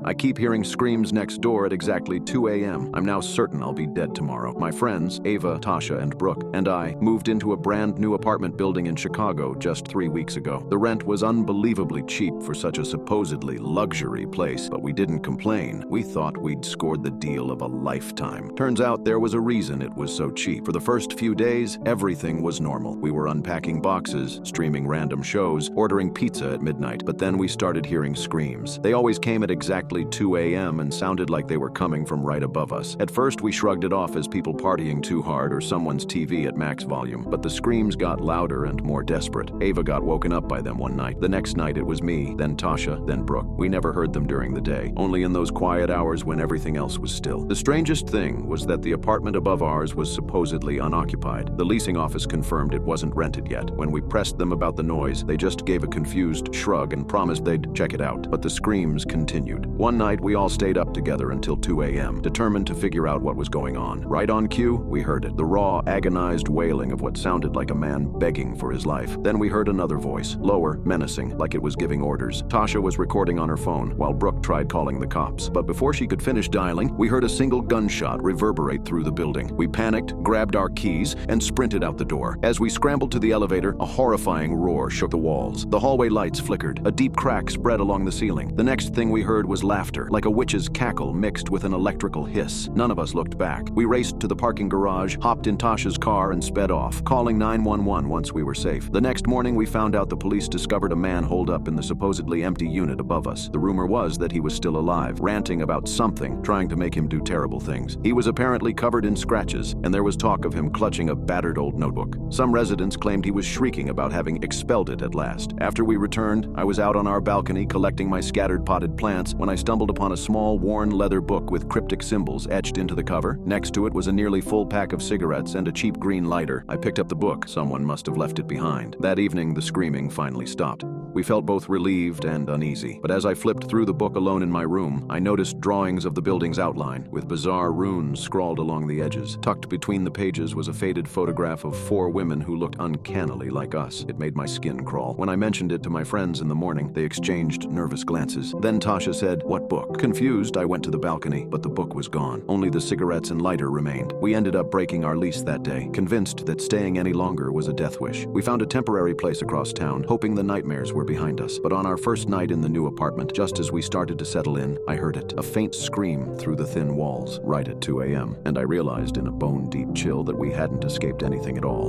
I keep hearing screams next door at exactly 2 a.m. I'm now certain I'll be dead tomorrow. My friends, Ava, Tasha, and Brooke, and I moved into a brand new apartment building in Chicago just 3 weeks ago. The rent was unbelievably cheap for such a supposedly luxury place, but we didn't complain. We thought we'd scored the deal of a lifetime. Turns out there was a reason it was so cheap. For the first few days, everything was normal. We were unpacking boxes, streaming random shows, ordering pizza at midnight, but then we started hearing screams. They always came at exactly 2 a.m. and sounded like they were coming from right above us. At first, we shrugged it off as people partying too hard or someone's TV at max volume, but the screams got louder and more desperate. Ava got woken up by them one night. The next night it was me, then Tasha, then Brooke. We never heard them during the day, only in those quiet hours when everything else was still. The strangest thing was that the apartment above ours was supposedly unoccupied. The leasing office confirmed it wasn't rented yet. When we pressed them about the noise, they just gave a confused shrug and promised they'd check it out. But the screams continued. One night, we all stayed up together until 2 a.m., determined to figure out what was going on. Right on cue, we heard it. The raw, agonized wailing of what sounded like a man begging for his life. Then we heard another voice, lower, menacing, like it was giving orders. Tasha was recording on her phone, while Brooke tried calling the cops. But before she could finish dialing, we heard a single gunshot reverberate through the building. We panicked, grabbed our keys, and sprinted out the door. As we scrambled to the elevator, a horrifying roar shook the walls. The hallway lights flickered. A deep crack spread along the ceiling. The next thing we heard was laughter, like a witch's cackle mixed with an electrical hiss. None of us looked back. We raced to the parking garage, hopped in Tasha's car, and sped off, calling 911 once we were safe. The next morning, we found out the police discovered a man holed up in the supposedly empty unit above us. The rumor was that he was still alive, ranting about something, trying to make him do terrible things. He was apparently covered in scratches, and there was talk of him clutching a battered old notebook. Some residents claimed he was shrieking about having expelled it at last. After we returned, I was out on our balcony collecting my scattered potted plants when I stumbled upon a small, worn leather book with cryptic symbols etched into the cover. Next to it was a nearly full pack of cigarettes and a cheap green lighter. I picked up the book. Someone must have left it behind. That evening, the screaming finally stopped. We felt both relieved and uneasy. But as I flipped through the book alone in my room, I noticed drawings of the building's outline, with bizarre runes scrawled along the edges. Tucked between the pages was a faded photograph of 4 women who looked uncannily like us. It made my skin crawl. When I mentioned it to my friends in the morning, they exchanged nervous glances. Then Tasha said, "What book?" Confused, I went to the balcony, but the book was gone. Only the cigarettes and lighter remained. We ended up breaking our lease that day, convinced that staying any longer was a death wish. We found a temporary place across town, hoping the nightmares were behind us. But on our first night in the new apartment, just as we started to settle in, I heard it, a faint scream through the thin walls, right at 2 a.m., and I realized in a bone-deep chill that we hadn't escaped anything at all.